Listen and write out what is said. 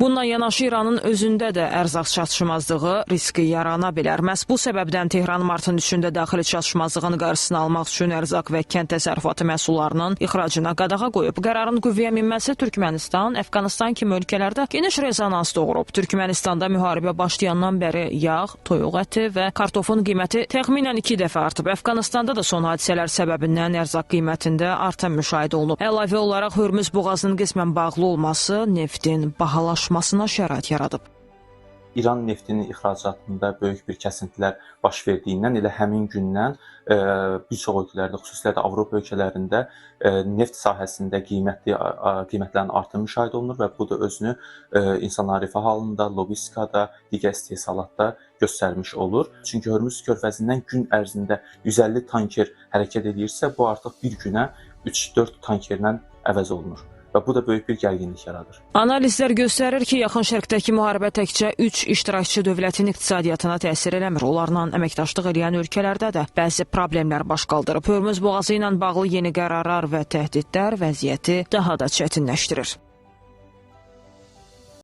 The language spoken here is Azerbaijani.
Bununla yanaşı İranın özündə də ərzaq çatışmazlığı riski yarana bilər. Məhz bu səbəbdən Tehran martın 3-də daxili çatışmazlığın qarşısını almaq üçün ərzaq və kənd təsərrüfatı məhsullarının ixracına qadağa qoyub. Qərarın qüvvəyə minməsi Türkmənistan, Əfqanistan kimi ölkələrdə geniş rezonans doğurub. Türkmənistanda müharibə başlayandan bəri yağ, toyuq əti və kartofun qiyməti təxminən 2 dəfə artıb. Əfqanistanda da son hadisələr səbəbindən ərzaq qiymətində artım müşahidə olunub. Əlavə olaraq Hörmüz boğazının qismən bağlı olması neftin bahalaşmasına şərait yaradıb. İran neftinin ixracatında böyük bir kəsintilər baş verdiyindən elə həmin gündən bir çox ölkələrdə, xüsusilə də Avropa ölkələrində neft sahəsində qiymətlərin artımı müşahidə olunur və bu da özünü insanların rifah halında, logistikada, digər istehsalatda göstərmiş olur. Çünki Hörmüz körfəzindən gün ərzində 150 tanker hərəkət edirsə, bu artıq bir günə 3-4 tankerlə əvəz olunur. Və bu da böyük bir gərginlik yaradır. Analizlər göstərir ki, Yaxın Şərqdəki müharibə təkcə 3 iştirakçı dövlətin iqtisadiyyatına təsir eləmir. Onlarla əməkdaşlıq edən ölkələrdə də bəzi problemlər baş qaldırıb. Hörmüz boğazı ilə bağlı yeni qərarlar və təhdidlər vəziyyəti daha da çətinləşdirir.